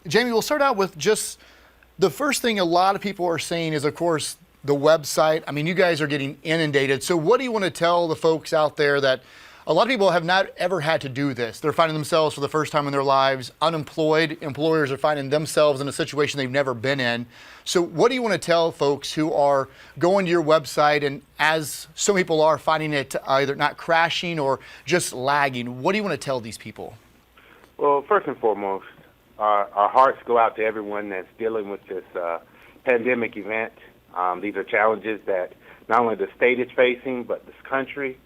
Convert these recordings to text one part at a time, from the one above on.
Jamie, we'll start out with just the first thing a lot of people are saying is, of course, the website. I mean, you guys are getting inundated. So what do you want to tell the folks out there that a lot of people have not ever had to do this? They're finding themselves for the first time in their lives unemployed. Employers are finding themselves in a situation they've never been in. So what do you want to tell folks who are going to your website and, as some people are, finding it either not crashing or just lagging? What do you want to tell these people? Well, first and foremost, our hearts go out to everyone that's dealing with this pandemic event. These are challenges that not only the state is facing, but this country,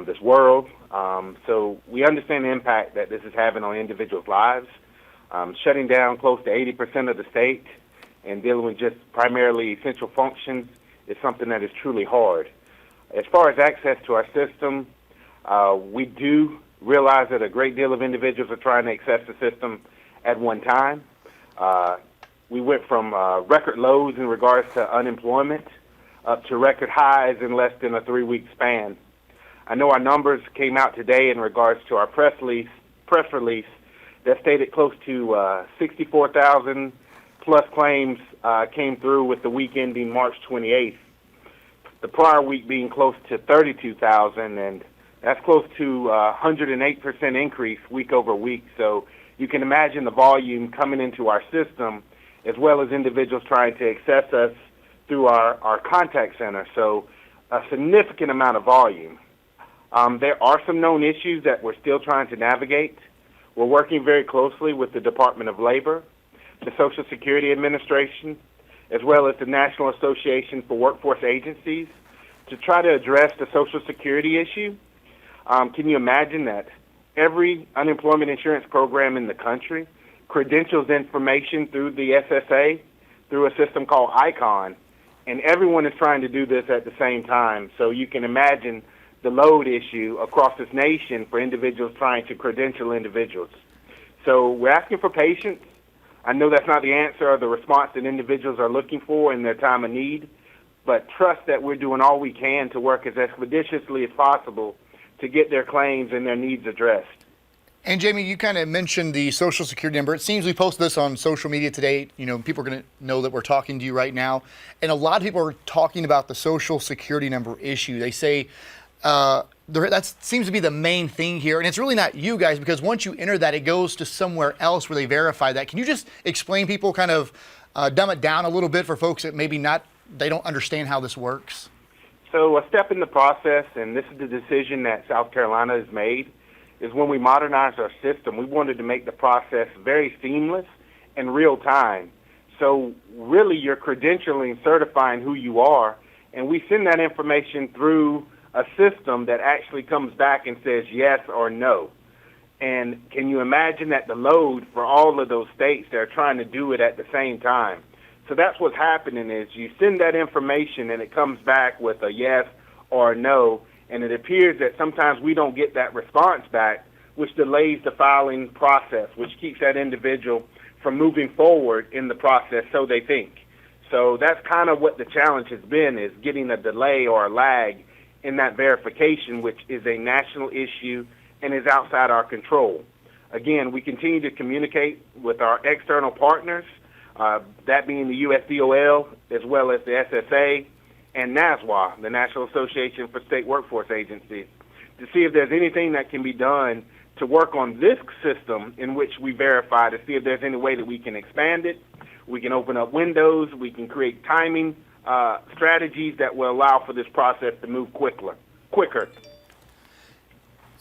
this world. So we understand the impact that this is having on individuals' lives. Shutting down close to 80% of the state and dealing with just primarily essential functions is something that is truly hard. As far as access to our system, we do realize that a great deal of individuals are trying to access the system at one time. We went from record lows in regards to unemployment up to record highs in less than a 3-week span. I know our numbers came out today in regards to our press release that stated close to 64,000 plus claims came through with the week ending March 28th. The prior week being close to 32,000, and that's close to 108% increase week over week. So you can imagine the volume coming into our system, as well as individuals trying to access us through our contact center. So a significant amount of volume. There are some known issues that we're still trying to navigate. We're working very closely with the Department of Labor, the Social Security Administration, as well as the National Association for Workforce Agencies to try to address the Social Security issue. Can you imagine that every unemployment insurance program in the country credentials information through the SSA, through a system called Alcorn, and everyone is trying to do this at the same time. So you can imagine the load issue across this nation for individuals trying to credential individuals. So we're asking for patience. I know that's not the answer or the response that individuals are looking for in their time of need, but trust that we're doing all we can to work as expeditiously as possible to get their claims and their needs addressed. And Jamie, you kind of mentioned the Social Security number. It seems we posted this on social media today. You know, people are going to know that we're talking to you right now. And a lot of people are talking about the Social Security number issue. They say that seems to be the main thing here. And it's really not you guys, because once you enter that, it goes to somewhere else where they verify that. Can you just explain people, kind of dumb it down a little bit for folks that maybe they don't understand how this works? So a step in the process, and this is the decision that South Carolina has made, is when we modernized our system, we wanted to make the process very seamless and real time. So really you're credentialing, certifying who you are, and we send that information through a system that actually comes back and says yes or no. And can you imagine that the load for all of those states that are trying to do it at the same time? So that's what's happening is you send that information and it comes back with a yes or a no, and it appears that sometimes we don't get that response back, which delays the filing process, which keeps that individual from moving forward in the process, so they think. So that's kind of what the challenge has been, is getting a delay or a lag in that verification, which is a national issue and is outside our control. Again, we continue to communicate with our external partners, that being the USDOL, as well as the SSA and NASWA, the National Association for State Workforce Agencies, to see if there's anything that can be done to work on this system in which we verify, to see if there's any way that we can expand it, we can open up windows, we can create timing strategies that will allow for this process to move quicker.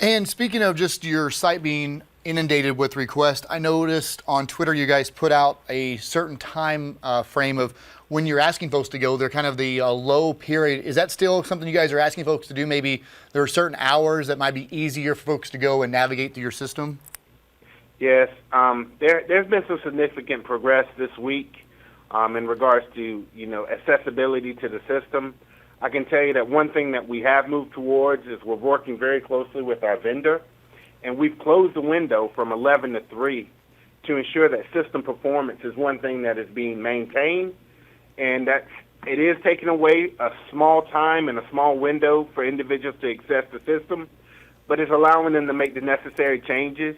And speaking of just your site being inundated with requests, I noticed on Twitter you guys put out a certain time frame of when you're asking folks to go. They're kind of the low period. Is that still something you guys are asking folks to do? Maybe there are certain hours that might be easier for folks to go and navigate through your system? Yes, there's been some significant progress this week in regards to accessibility to the system. I can tell you that one thing that we have moved towards is we're working very closely with our vendor, and we've closed the window from 11 to 3 to ensure that system performance is one thing that is being maintained, and that it is taking away a small time and a small window for individuals to access the system, but it's allowing them to make the necessary changes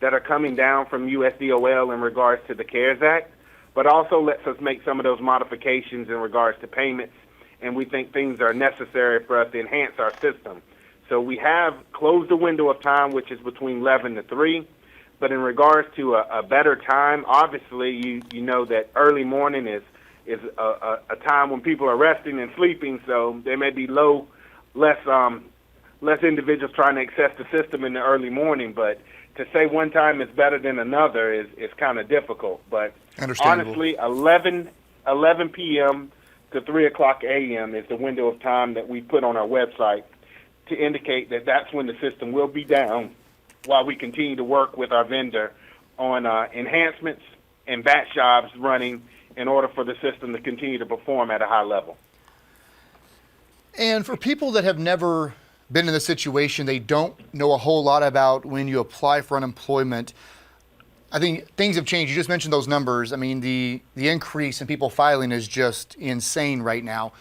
that are coming down from USDOL in regards to the CARES Act, but also lets us make some of those modifications in regards to payments, and we think things are necessary for us to enhance our system. So we have closed the window of time, which is between 11 to 3, but in regards to a better time, obviously you know that early morning is a time when people are resting and sleeping, so there may be less individuals trying to access the system in the early morning, but to say one time is better than another is kind of difficult. But honestly, 11 p.m. to 3 o'clock a.m. is the window of time that we put on our website to indicate that that's when the system will be down while we continue to work with our vendor on enhancements and batch jobs running in order for the system to continue to perform at a high level. And for people that have never been in this situation, they don't know a whole lot about when you apply for unemployment. I think things have changed. You just mentioned those numbers. I mean, the increase in people filing is just insane right now.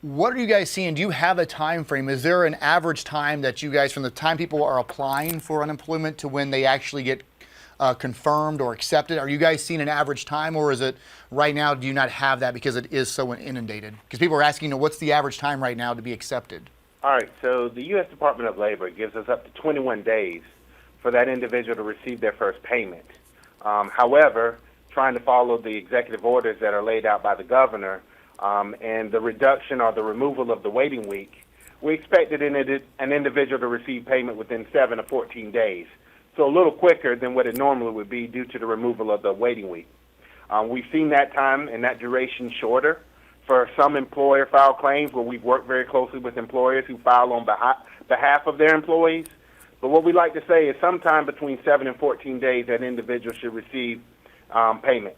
What are you guys seeing? Do you have a time frame? Is there an average time that you guys, from the time people are applying for unemployment to when they actually get confirmed or accepted? Are you guys seeing an average time, or is it right now, do you not have that because it is so inundated? Because people are asking, what's the average time right now to be accepted? All right, so the U.S. Department of Labor gives us up to 21 days for that individual to receive their first payment. However, trying to follow the executive orders that are laid out by the governor and the reduction or the removal of the waiting week, we expected an individual to receive payment within 7 to 14 days, so a little quicker than what it normally would be due to the removal of the waiting week. We've seen that time and that duration shorter for some employer file claims where we've worked very closely with employers who file on behalf of their employees. But what we like to say is sometime between 7 and 14 days that individual should receive payment.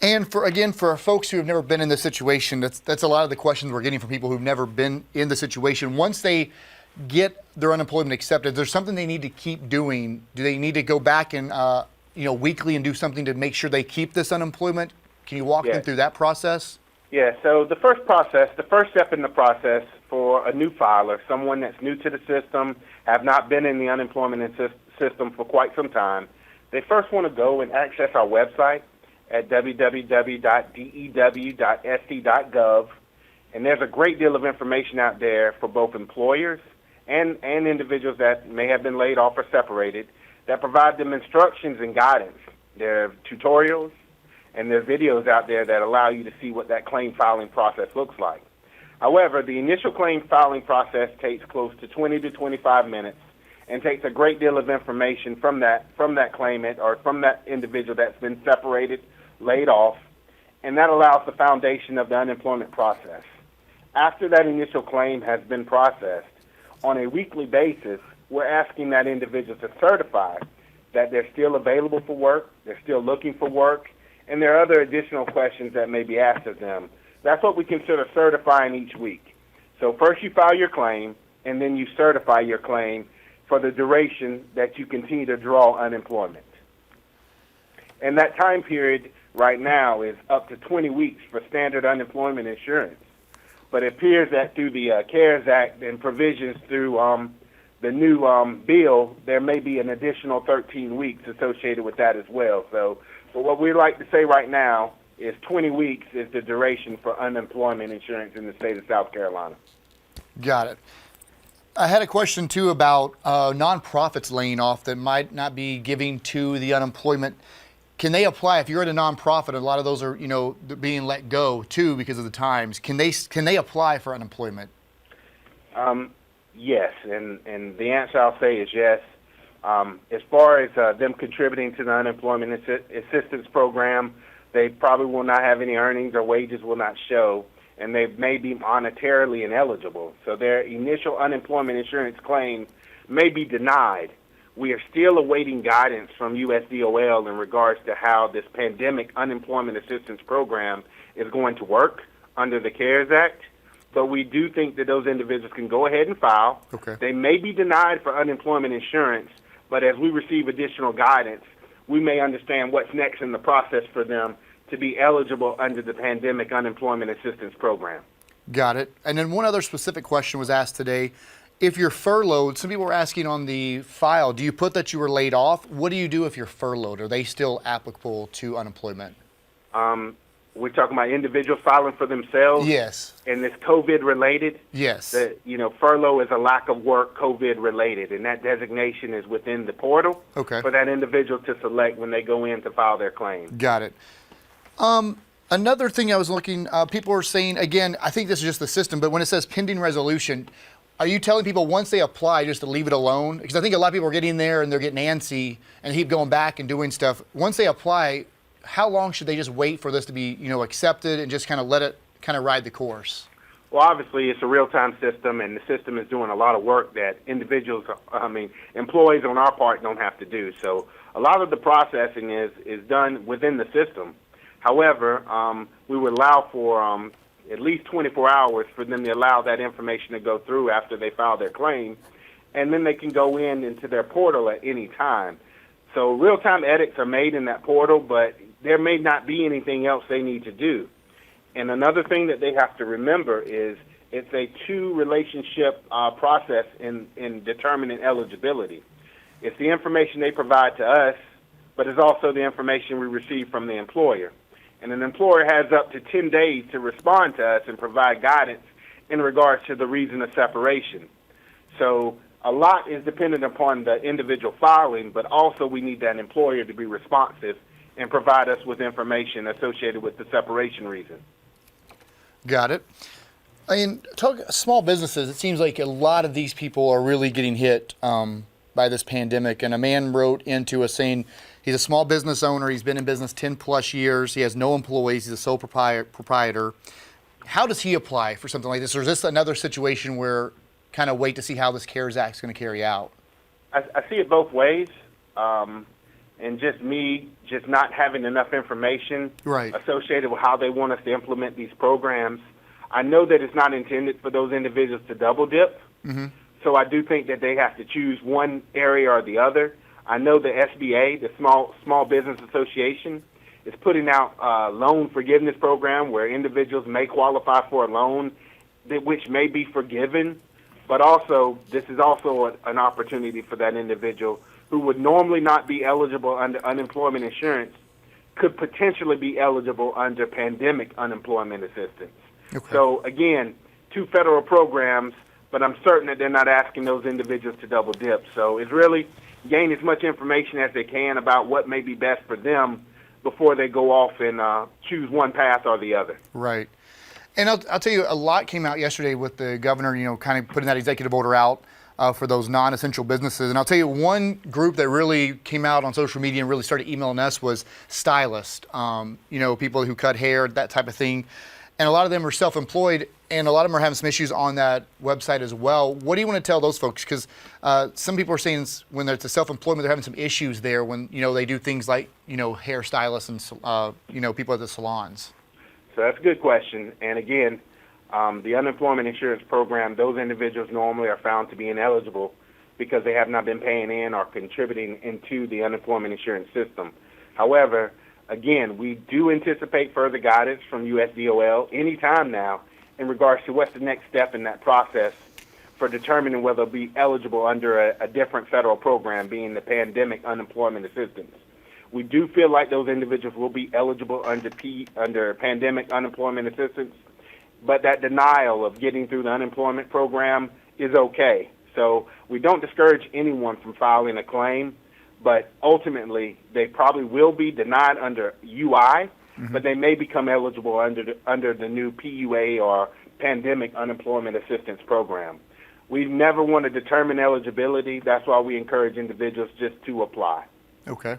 And for folks who have never been in this situation, that's a lot of the questions we're getting from people who've never been in the situation. Once they get their unemployment accepted, there's something they need to keep doing. Do they need to go back and weekly and do something to make sure they keep this unemployment? Can you walk them through that process? Yeah, so the first step in the process for a new filer, someone that's new to the system, have not been in the unemployment system for quite some time, they first want to go and access our website at www.dew.sc.gov, and there's a great deal of information out there for both employers and individuals that may have been laid off or separated that provide them instructions and guidance. There are tutorials, and there are videos out there that allow you to see what that claim filing process looks like. However, the initial claim filing process takes close to 20 to 25 minutes and takes a great deal of information from that claimant or from that individual that's been separated, laid off, and that allows the foundation of the unemployment process. After that initial claim has been processed, on a weekly basis, we're asking that individual to certify that they're still available for work, they're still looking for work, and there are other additional questions that may be asked of them. That's what we consider certifying each week. So first you file your claim, and then you certify your claim for the duration that you continue to draw unemployment. And that time period right now is up to 20 weeks for standard unemployment insurance. But it appears that through the CARES Act and provisions through the new bill, there may be an additional 13 weeks associated with that as well. So what we like to say right now is 20 weeks is the duration for unemployment insurance in the state of South Carolina. Got it. I had a question, too, about nonprofits laying off that might not be giving to the unemployment. Can they apply? If you're at a nonprofit, a lot of those are, being let go, too, because of the times. Can they apply for unemployment? Yes, and the answer I'll say is yes. As far as them contributing to the unemployment assistance program, they probably will not have any earnings or wages will not show, and they may be monetarily ineligible. So their initial unemployment insurance claim may be denied. We are still awaiting guidance from USDOL in regards to how this pandemic unemployment assistance program is going to work under the CARES Act. But we do think that those individuals can go ahead and file. Okay. They may be denied for unemployment insurance, but as we receive additional guidance, we may understand what's next in the process for them to be eligible under the pandemic unemployment assistance program. Got it. And then one other specific question was asked today. if you're furloughed, some people were asking on the file, do you put that you were laid off? What do you do if you're furloughed? Are they still applicable to unemployment? We're talking about individuals filing for themselves. Yes. And it's COVID related. Yes. Furlough is a lack of work COVID related, and that designation is within the portal for that individual to select when they go in to file their claim. Got it. Another thing I was looking, people were saying, again, I think this is just the system, but when it says pending resolution, are you telling people once they apply just to leave it alone? Because I think a lot of people are getting there and they're getting antsy and keep going back and doing stuff. Once they apply, how long should they just wait for this to be, accepted and just kind of let it kind of ride the course? Well, obviously, it's a real-time system, and the system is doing a lot of work that employees on our part don't have to do. So a lot of the processing is done within the system. However, we would allow for at least 24 hours for them to allow that information to go through after they file their claim, and then they can go into their portal at any time. So real-time edits are made in that portal, but there may not be anything else they need to do. And another thing that they have to remember is it's a two-relationship process in determining eligibility. It's the information they provide to us, but it's also the information we receive from the employer. And an employer has up to 10 days to respond to us and provide guidance in regards to the reason of separation. So a lot is dependent upon the individual filing, but also we need that employer to be responsive and provide us with information associated with the separation reason. Got it. Talk small businesses. It seems like a lot of these people are really getting hit by this pandemic. And a man wrote into us saying he's a small business owner. He's been in business 10 plus years. He has no employees. He's a sole proprietor. How does he apply for something like this? Or is this another situation where kind of wait to see how this CARES Act is going to carry out? I see it both ways. And just not having enough information associated with how they want us to implement these programs. I know that it's not intended for those individuals to double dip. Mm-hmm. So I do think that they have to choose one area or the other. I know the SBA, the Small Business Association, is putting out a loan forgiveness program where individuals may qualify for a loan which may be forgiven, but also this is also an opportunity for that individual who would normally not be eligible under unemployment insurance could potentially be eligible under pandemic unemployment assistance. Okay. So again, two federal programs, but I'm certain that they're not asking those individuals to double dip. So it's really gain as much information as they can about what may be best for them before they go off and choose one path or the other. Right. And I'll tell you, a lot came out yesterday with the governor, kind of putting that executive order out for those non-essential businesses. And I'll tell you, one group that really came out on social media and really started emailing us was stylists, people who cut hair, that type of thing. And a lot of them are self-employed, and a lot of them are having some issues on that website as well. What do you want to tell those folks? Because some people are saying when it's a self-employment, they're having some issues there when, they do things like, hairstylists and, people at the salons. So that's a good question. And again, the unemployment insurance program, those individuals normally are found to be ineligible because they have not been paying in or contributing into the unemployment insurance system. However, again, we do anticipate further guidance from USDOL anytime now in regards to what's the next step in that process for determining whether they'll be eligible under a different federal program, being the pandemic unemployment assistance. We do feel like those individuals will be eligible under pandemic unemployment assistance, but that denial of getting through the unemployment program is okay. So we don't discourage anyone from filing a claim, but ultimately they probably will be denied under UI, but they may become eligible under the new PUA or Pandemic Unemployment Assistance Program. We never want to determine eligibility. That's why we encourage individuals just to apply. Okay.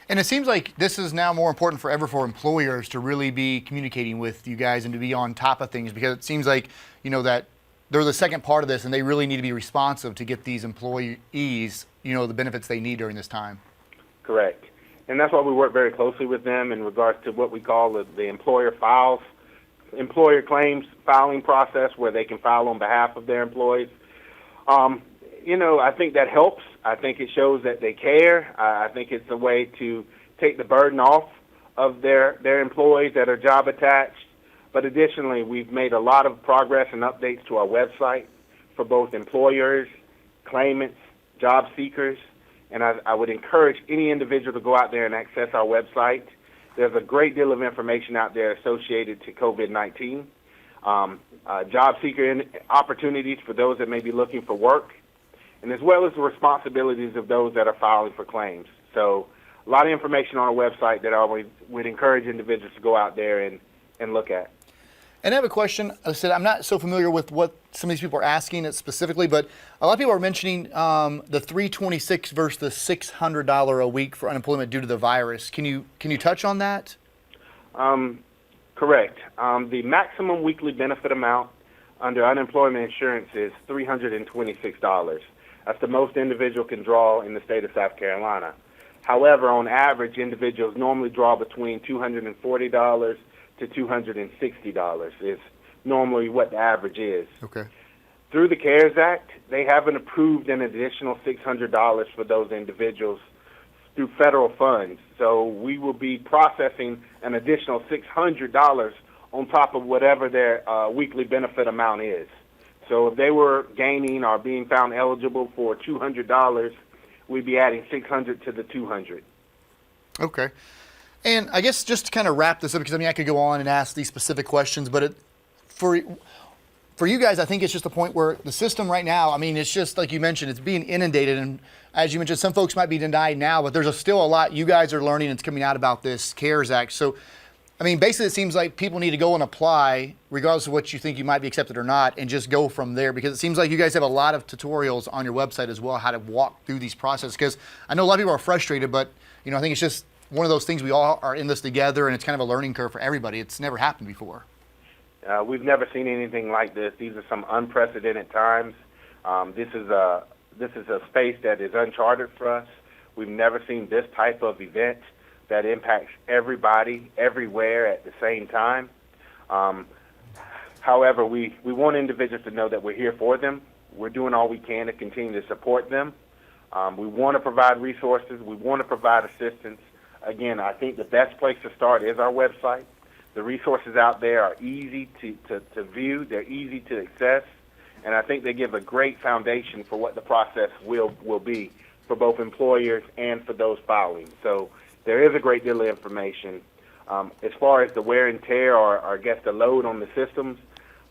And it seems like this is now more important forever for employers to really be communicating with you guys and to be on top of things, because it seems like, that they're the second part of this and they really need to be responsive to get these employees, the benefits they need during this time. Correct. And that's why we work very closely with them in regards to what we call the employer claims filing process, where they can file on behalf of their employees. I think that helps. I think it shows that they care. I think it's a way to take the burden off of their employees that are job attached. But additionally, we've made a lot of progress and updates to our website for both employers, claimants, job seekers, and I would encourage any individual to go out there and access our website. There's a great deal of information out there associated to COVID-19, job seeker opportunities for those that may be looking for work, and as well as the responsibilities of those that are filing for claims. So a lot of information on our website that I would encourage individuals to go out there and look at. And I have a question. I said I'm not so familiar with what some of these people are asking it specifically, but a lot of people are mentioning the $326 versus the $600 a week for unemployment due to the virus. Can you touch on that? Correct. The maximum weekly benefit amount under unemployment insurance is $326. That's the most individual can draw in the state of South Carolina. However, on average, individuals normally draw between $240 to $260 is normally what the average is. Okay. Through the CARES Act, they haven't approved an additional $600 for those individuals through federal funds. So we will be processing an additional $600 on top of whatever their weekly benefit amount is. So if they were gaining or being found eligible for $200, we'd be adding $600 to the $200. Okay. And I guess just to kind of wrap this up, because I could go on and ask these specific questions, but for you guys, I think it's just a point where the system right now, it's just like you mentioned, it's being inundated. And as you mentioned, some folks might be denied now, but there's still a lot you guys are learning and it's coming out about this CARES Act. So, basically it seems like people need to go and apply, regardless of what you think you might be accepted or not, and just go from there, because it seems like you guys have a lot of tutorials on your website as well, how to walk through these processes. Because I know a lot of people are frustrated, but I think it's just one of those things, we all are in this together, and it's kind of a learning curve for everybody. It's never happened before. We've never seen anything like this. These are some unprecedented times. This is a space that is uncharted for us. We've never seen this type of event that impacts everybody, everywhere at the same time. However, we want individuals to know that we're here for them. We're doing all we can to continue to support them. We want to provide resources. We want to provide assistance. Again, I think the best place to start is our website. The resources out there are easy to view. They're easy to access. And I think they give a great foundation for what the process will be for both employers and for those filing. So there is a great deal of information. As far as the wear and tear or I guess the load on the systems,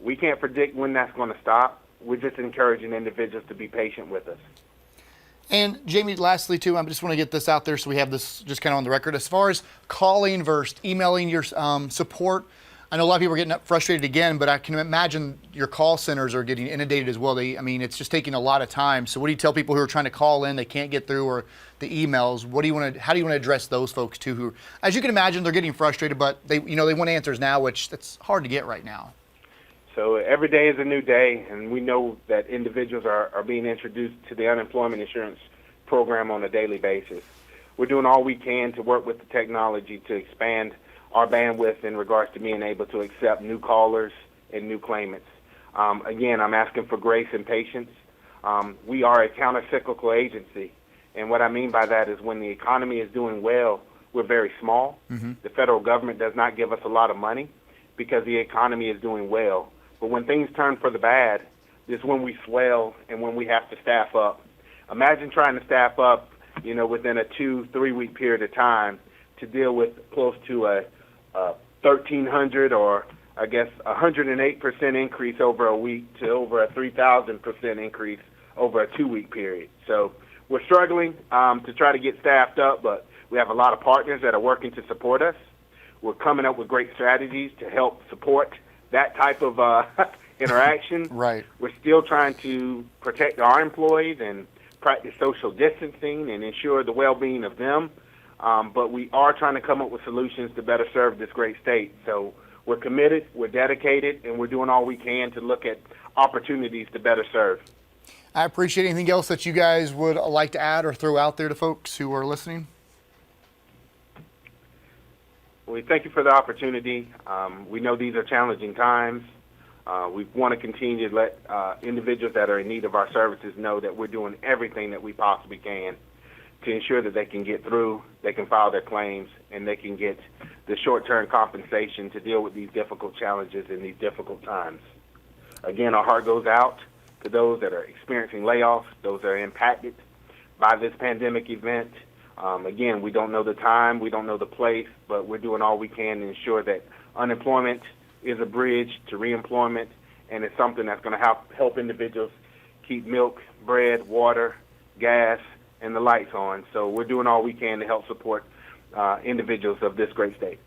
we can't predict when that's going to stop. We're just encouraging individuals to be patient with us. And Jamie, lastly too, I just want to get this out there so we have this just kind of on the record. As far as calling versus emailing your support, I know a lot of people are getting frustrated again, but I can imagine your call centers are getting inundated as well. It's just taking a lot of time. So what do you tell people who are trying to call in, they can't get through, or the emails? How do you want to address those folks too, who, as you can imagine, they're getting frustrated, but they want answers now, which that's hard to get right now. So every day is a new day, and we know that individuals are being introduced to the unemployment insurance program on a daily basis. We're doing all we can to work with the technology to expand our bandwidth in regards to being able to accept new callers and new claimants. Again, I'm asking for grace and patience. We are a counter-cyclical agency, and what I mean by that is when the economy is doing well, we're very small. Mm-hmm. The federal government does not give us a lot of money because the economy is doing well. But when things turn for the bad, is when we swell and when we have to staff up. Imagine trying to staff up, within a 2-3 week period of time to deal with close to a 1,300 or I guess 108% increase over a week to over a 3,000% increase over a 2-week period. So we're struggling to try to get staffed up, but we have a lot of partners that are working to support us. We're coming up with great strategies to help support that type of interaction. Right. We're still trying to protect our employees and practice social distancing and ensure the well-being of them. But we are trying to come up with solutions to better serve this great state. So we're committed, we're dedicated, and we're doing all we can to look at opportunities to better serve. I appreciate anything else that you guys would like to add or throw out there to folks who are listening. We thank you for the opportunity. We know these are challenging times. We want to continue to let individuals that are in need of our services know that we're doing everything that we possibly can to ensure that they can get through, they can file their claims, and they can get the short-term compensation to deal with these difficult challenges in these difficult times. Again, our heart goes out to those that are experiencing layoffs, those that are impacted by this pandemic event. Again, we don't know the time, we don't know the place, but we're doing all we can to ensure that unemployment is a bridge to reemployment, and it's something that's going to help individuals keep milk, bread, water, gas, and the lights on. So we're doing all we can to help support individuals of this great state.